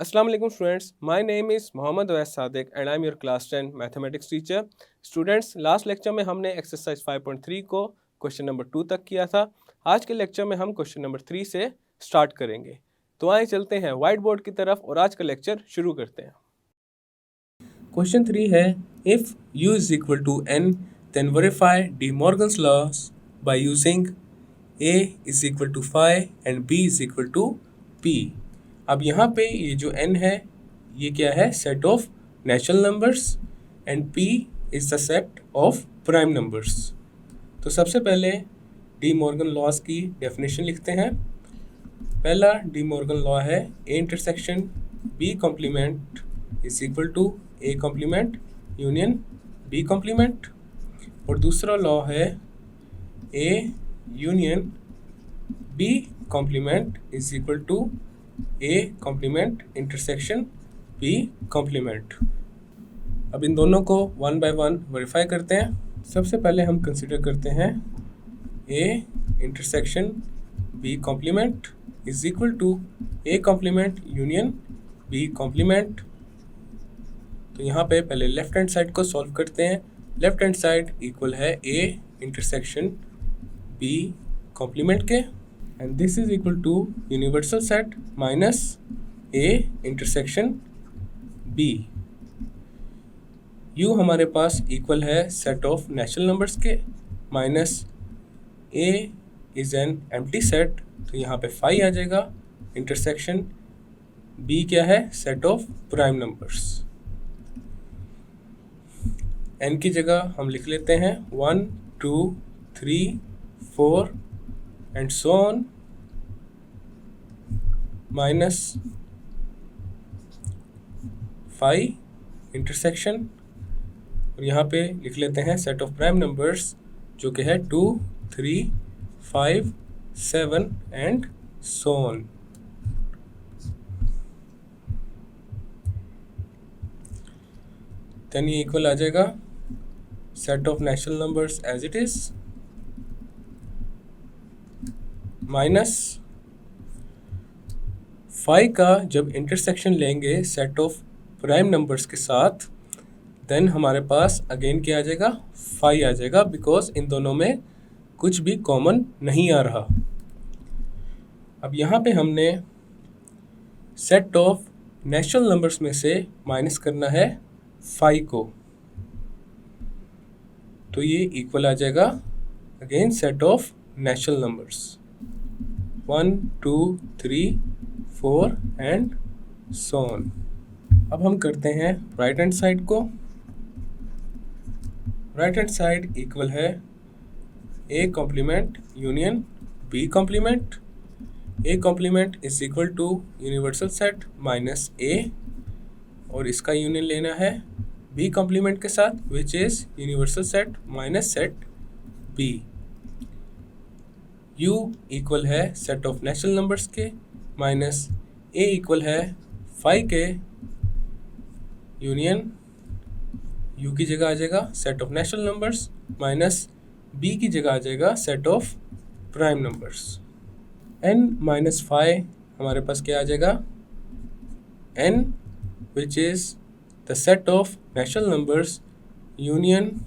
Assalamu alaikum students. My name is Mohammad Awais Sadiq and I am your class 10 mathematics teacher. Students, last lecture में हमने exercise 5.3 को question number 2 तक किया था। आज के लेक्चर में हम क्वेश्चन नंबर 3 से स्टार्ट करेंगे। तो आइए चलते हैं व्हाइट बोर्ड की तरफ और आज का लेक्चर शुरू करते हैं। क्वेश्चन 3 है, if u is equal to n then verify De Morgan's laws by using a is equal to phi and b is equal to p। अब यहाँ पे ये जो n है ये क्या है, set of natural numbers and p is the set of prime numbers. तो सबसे पहले डी मॉर्गन लॉज की डेफिनेशन लिखते हैं। पहला डी मॉर्गन लॉ है a intersection b complement is equal to a complement union b complement, और दूसरा लॉ है a union b complement is equal to a complement intersection b complement. अब इन दोनों को वन बाय वन वेरीफाई करते हैं। सबसे पहले हम कंसिडर करते हैं a intersection b complement is equal to a complement union b complement. तो यहाँ पे पहले लेफ्ट हैंड साइड को सॉल्व करते हैं। लेफ्ट हैंड साइड इक्वल है a इंटरसेक्शन b कॉम्प्लीमेंट के, and this is equal to universal set minus a intersection b। u हमारे पास इक्वल है सेट ऑफ नेचुरल नंबर्स के minus a is an empty set, तो यहाँ पे phi आ जाएगा। इंटरसेक्शन b क्या है, set of prime numbers. n की जगह हम लिख लेते हैं 1 2 3 4 and so on minus 5 intersection, और यहाँ पे लिख लेते हैं सेट ऑफ प्राइम नंबर्स जो कि है 2 3 5 7 एंड सो ऑन। देन ये इक्वल आ जाएगा set of natural numbers as it is minus 5 का जब इंटरसेक्शन लेंगे सेट ऑफ प्राइम नंबर्स के साथ, देन हमारे पास अगेन क्या आ जाएगा, 5 आ जाएगा, बिकॉज इन दोनों में कुछ भी कॉमन नहीं आ रहा। अब यहाँ पे हमने सेट ऑफ नेचुरल नंबर्स में से माइनस करना है 5 को, तो ये इक्वल आ जाएगा again set of natural numbers 1 2 3 4 and so on. अब हम करते हैं राइट हैंड साइड को। राइट हैंड साइड इक्वल है a complement union b complement. a complement is equal to universal set minus a, और इसका यूनियन लेना है b कॉम्प्लीमेंट के साथ which is universal set minus set b। u equal है set of natural numbers के minus a equal है 5 के यूनियन u की जगह आ जाएगा set of natural numbers minus b की जगह आ जाएगा set of prime numbers. n minus 5 हमारे पास क्या आ जाएगा, n which is the set of natural numbers union.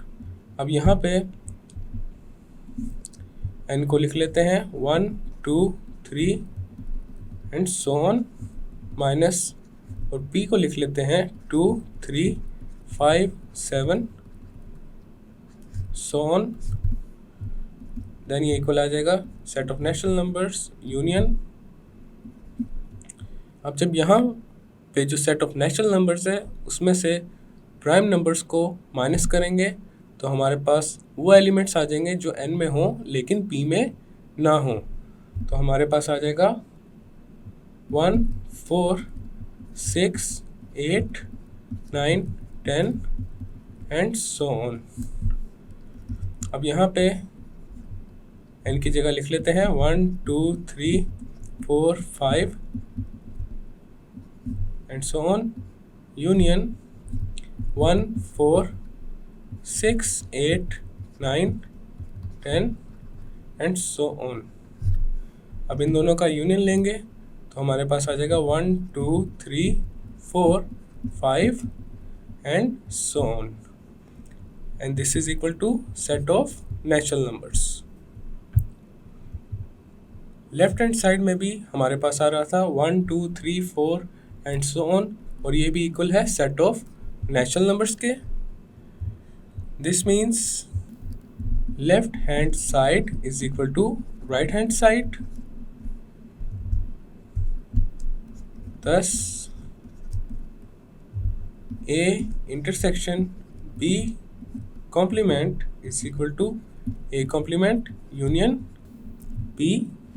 अब यहाँ पे n को लिख लेते हैं 1 2 3 एंड सो ऑन माइनस, और p को लिख लेते हैं 2 3 5 7 सो ऑन। देन ये इक्वल आ जाएगा set of natural numbers union. अब जब यहाँ पे जो सेट ऑफ नेचुरल नंबर्स है उसमें से प्राइम नंबर्स को माइनस करेंगे तो हमारे पास वो एलिमेंट्स आ जाएंगे जो n में हों लेकिन p में ना हों। तो हमारे पास आ जाएगा 1 4 6 8 9 10 एंड सो ऑन। अब यहाँ पे n की जगह लिख लेते हैं 1 2 3 4 5 and so on union 1 4 6 8 9 10 and so on. अब इन दोनों का यूनियन लेंगे तो हमारे पास आ जाएगा 1 2 3 4, 5 and so on. And this is equal to set of natural numbers. Left hand side में भी हमारे पास आ रहा था 1, 2, 3, 4 एंड सो ऑन, और ये भी इक्वल है सेट ऑफ नेचुरल नंबर्स के. This means left hand side is equal to right hand side. thus A intersection B complement is equal to A complement union B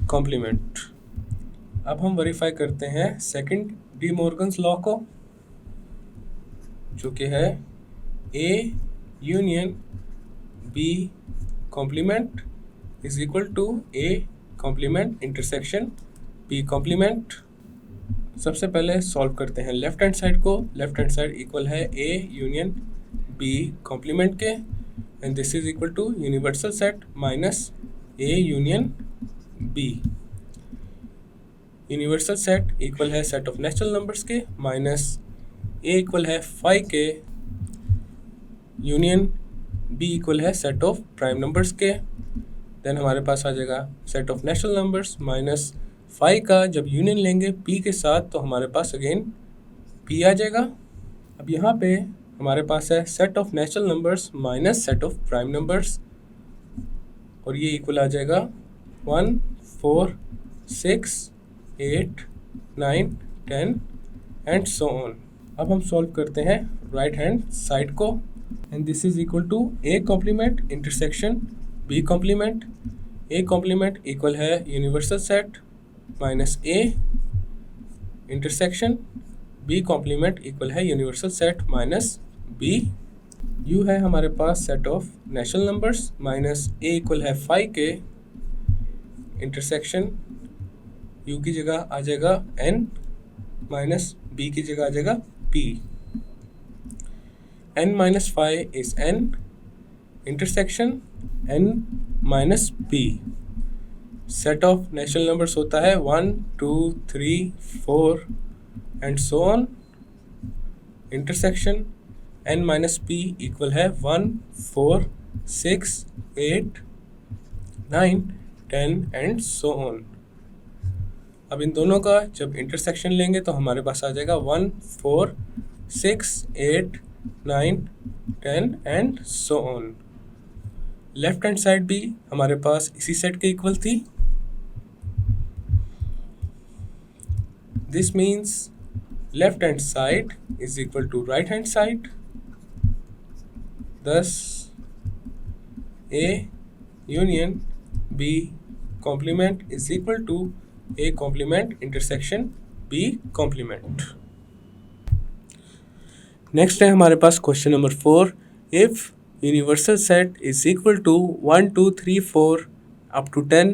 complement. अब हम verify करते हैं second D Morgan's law को, जो कि है A union B complement is equal to A complement intersection B complement. सबसे पहले सॉल्व करते हैं लेफ्ट हैंड साइड को. लेफ्ट हैंड साइड इक्वल है A यूनियन B कॉम्प्लीमेंट के, and this is equal to universal set minus A union B. Universal set equal है set of natural numbers के minus A equal है 5 के, union B equal है set of prime numbers के. Then हमारे पास आ जाएगा set of natural numbers minus 5 का जब यूनियन लेंगे P के साथ तो हमारे पास अगेन P आ जाएगा. अब यहाँ पे हमारे पास है set of natural numbers minus set of prime numbers, और ये इक्वल आ जाएगा 1, 4, 6, 8, 9, 10 एंड सो ऑन. अब हम सॉल्व करते हैं राइट हैंड साइड को, and this is equal to A complement intersection B complement. A complement equal है universal set minus A intersection B complement equal है universal set minus B. U है हमारे पास set of natural numbers minus A equal है 5 के, intersection U की जगह आ जाएगा N माइनस B की जगह आ जाएगा P. N minus 5 is N intersection N minus P. Set of natural numbers होता है 1, 2, 3, 4 and so on. Intersection N minus P equal है 1, 4, 6, 8, 9, 10 एंड सो ऑन. अब इन दोनों का जब इंटरसेक्शन लेंगे तो हमारे पास आ जाएगा 1, 4, 6, 8, 9, 10 and so on. Left hand side भी हमारे पास इसी सेट के इक्वल थी. This means left hand side is equal to right hand side. thus A union B complement is equal to A complement intersection B complement. Next है हमारे पास question number 4. If universal set is equal to 1, 2, 3, 4 up to 10,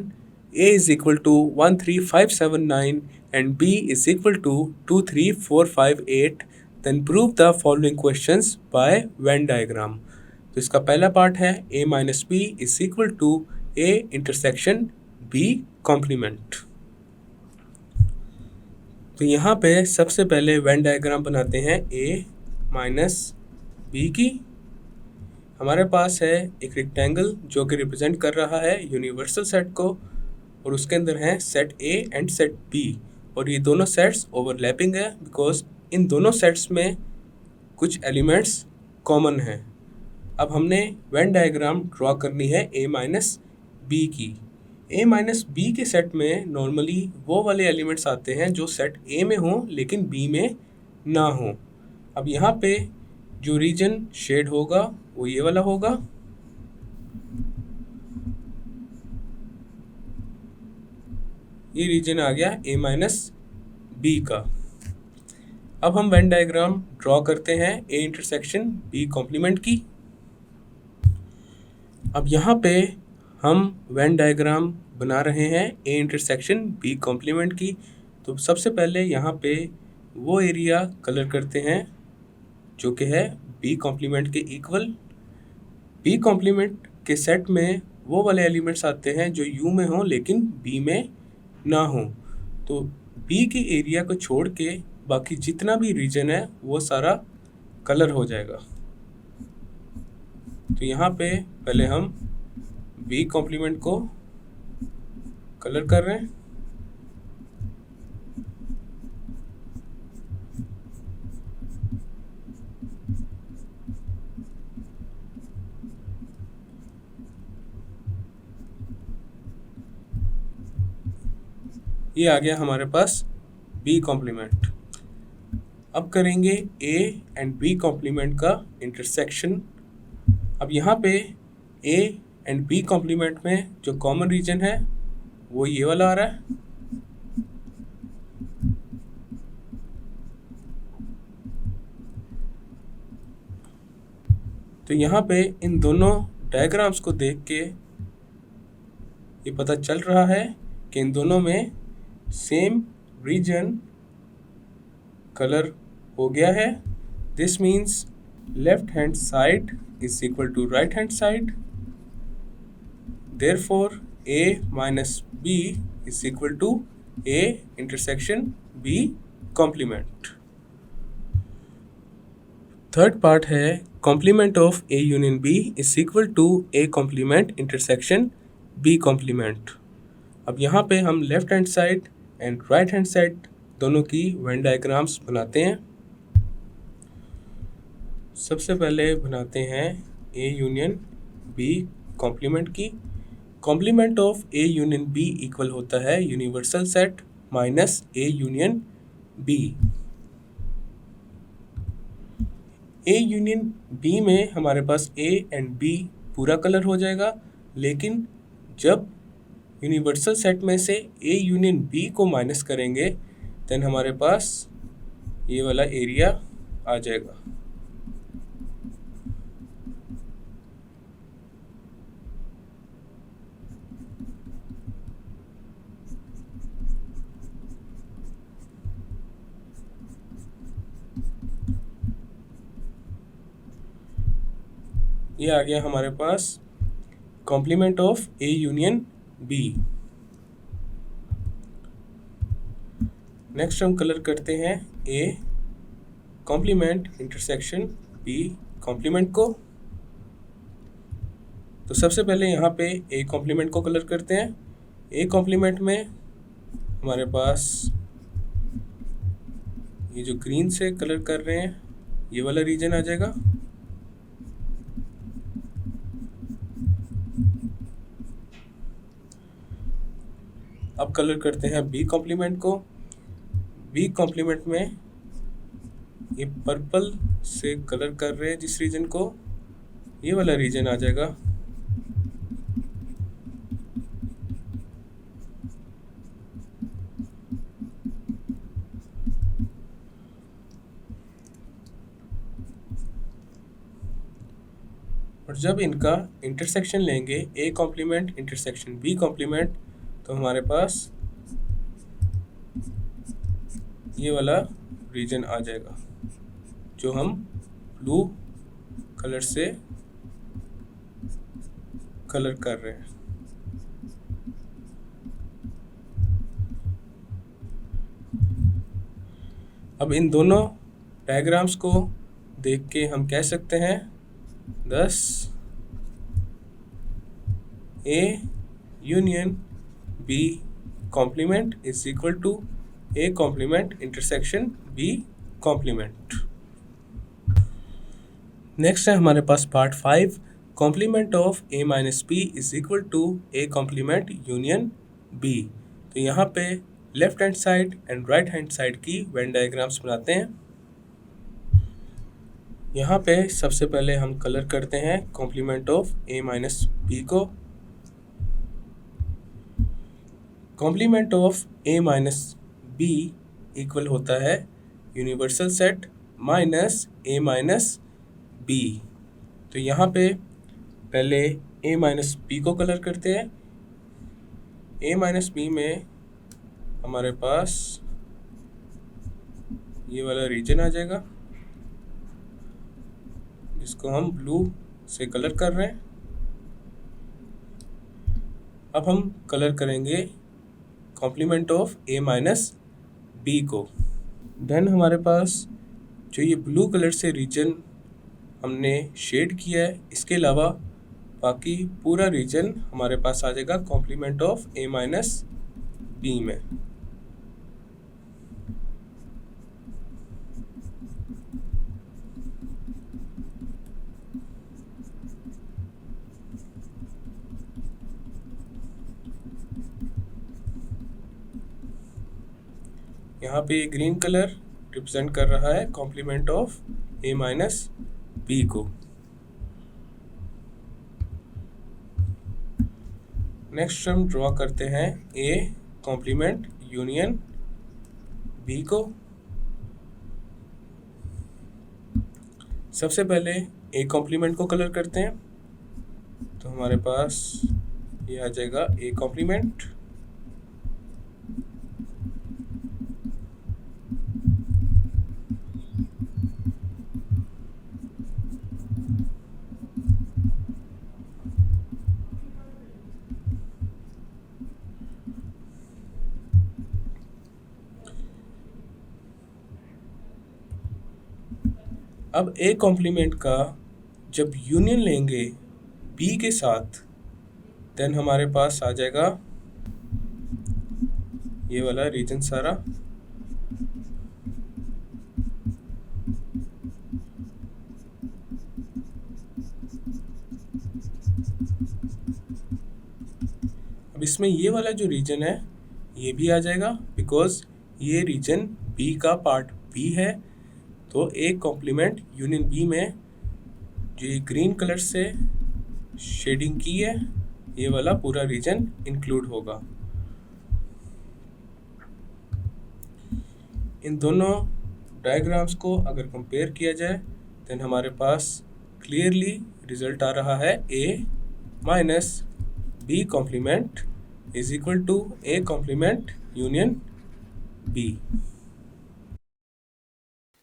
A is equal to 1, 3, 5, 7, 9 and B is equal to 2, 3, 4, 5, 8, then prove the following questions by Venn diagram. तो इसका पहला part है A minus B is equal to A intersection B complement. तो यहाँ पे सबसे पहले Venn diagram बनाते हैं A माइनस B की. हमारे पास है एक रेक्टेंगल जो कि रिप्रेजेंट कर रहा है यूनिवर्सल सेट को, और उसके अंदर है set A and set B, और ये दोनों सेट्स ओवरलैपिंग है बिकॉज इन दोनों सेट्स में कुछ एलिमेंट्स कॉमन हैं. अब हमने वेन डायग्राम ड्रॉ करनी है A माइनस B की. A माइनस B के सेट में नॉर्मली वो वाले एलिमेंट्स आते हैं जो सेट A में हों लेकिन B में ना हों. अब यहाँ पे जो रीजन शेड होगा वो ये वाला होगा. ये रीजन आ गया A माइनस B का. अब हम वेन डायग्राम ड्रॉ करते हैं A इंटरसेक्शन B कॉम्प्लीमेंट की. अब यहाँ पे हम वेन डायग्राम बना रहे हैं A इंटरसेक्शन B कॉम्प्लीमेंट की. तो सबसे पहले यहाँ पे वो एरिया कलर करते हैं जो कि है B कॉम्प्लीमेंट के इक्वल. B कॉम्प्लीमेंट के सेट में वो वाले एलिमेंट्स आते हैं जो U में हों लेकिन B में ना हों. तो B के एरिया को छोड़ के बाकी जितना भी रीजन है वो सारा कलर हो जाएगा। तो यहाँ पे पहले हम बी कॉम्प्लीमेंट को कलर कर रहे हैं। ये आ गया हमारे पास बी कॉम्प्लीमेंट। अब करेंगे ए एंड बी कॉम्प्लीमेंट का इंटरसेक्शन। अब यहाँ पे ए एंड बी कॉम्प्लीमेंट में जो कॉमन रीजन है वो ये वाला आ रहा है। तो यहाँ पे इन दोनों डायग्राम्स को देख के ये पता चल रहा है कि इन दोनों में सेम रीजन कलर हो गया है। This means left hand side is equal to right hand side, therefore A minus B is equal to A intersection B complement। Third part है complement of A union B is equal to A complement intersection B complement। अब यहाँ पे हम left hand side and right hand side दोनों की Venn diagrams बनाते हैं। सबसे पहले बनाते हैं A यूनियन B कॉम्प्लीमेंट की। Complement of A union B equal होता है universal set minus A union B। A union B में हमारे पास A एंड B पूरा कलर हो जाएगा, लेकिन जब यूनिवर्सल सेट में से A यूनियन B को माइनस करेंगे देन हमारे पास ये वाला एरिया आ जाएगा। ये आ गया हमारे पास complement of A union B। Next हम कलर करते हैं A complement intersection B complement को। तो सबसे पहले यहाँ पे A कॉम्प्लीमेंट को कलर करते हैं। A कॉम्प्लीमेंट में हमारे पास ये जो ग्रीन से कलर कर रहे हैं ये वाला रीजन आ जाएगा। अब कलर करते हैं बी कॉम्प्लीमेंट को। बी कॉम्प्लीमेंट में ये पर्पल से कलर कर रहे हैं जिस रीजन को, ये वाला रीजन आ जाएगा। और जब इनका इंटरसेक्शन लेंगे A complement intersection B complement, तो हमारे पास ये वाला रीजन आ जाएगा जो हम ब्लू कलर से कलर कर रहे हैं। अब इन दोनों डायग्राम्स को देख के हम कह सकते हैं thus A union B complement is equal to A complement intersection B complement। Next है हमारे पास part 5, complement of A minus B is equal to A complement union B। तो यहाँ पे left hand side and right hand side की Venn diagrams बनाते हैं। यहाँ पे सबसे पहले हम कलर करते हैं complement of A minus B को। Complement of A minus B equal होता है universal set minus A minus B। तो यहाँ पे पहले A माइनस B को कलर करते हैं। A माइनस B में हमारे पास ये वाला रीजन आ जाएगा जिसको हम ब्लू से कलर कर रहे हैं। अब हम कलर करेंगे complement of A minus B को। देन हमारे पास जो ये ब्लू कलर से रीजन हमने शेड किया है, इसके अलावा बाकी पूरा रीजन हमारे पास आ जाएगा complement of A minus B में। यहाँ पे ग्रीन कलर रिप्रेजेंट कर रहा है complement of A minus B को। नेक्स्ट हम ड्रॉ करते हैं A कॉम्प्लीमेंट यूनियन B को। सबसे पहले A कॉम्प्लीमेंट को कलर करते हैं, तो हमारे पास ये आ जाएगा A कॉम्प्लीमेंट। अब A कॉम्प्लीमेंट का जब यूनियन लेंगे B के साथ, देन हमारे पास आ जाएगा ये वाला रीजन सारा। अब इसमें ये वाला जो रीजन है ये भी आ जाएगा, बिकॉज ये रीजन B का पार्ट B है। तो A कॉम्प्लीमेंट यूनियन B में जो ये ग्रीन कलर से शेडिंग की है, ये वाला पूरा रीजन इंक्लूड होगा। इन दोनों डायग्राम्स को अगर कंपेयर किया जाए, देन हमारे पास क्लियरली रिजल्ट आ रहा है A minus B complement is equal to A complement union B।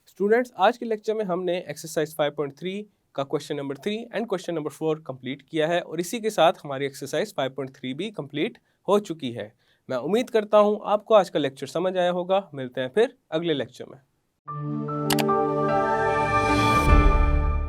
Students, आज के लेक्चर में हमने एक्सरसाइज 5.3 का question number 3 and question number 4 complete किया है और इसी के साथ हमारी एक्सरसाइज 5.3 भी कंप्लीट हो चुकी है। मैं उम्मीद करता हूँ आपको आज का लेक्चर समझ आया होगा। मिलते हैं फिर अगले लेक्चर में।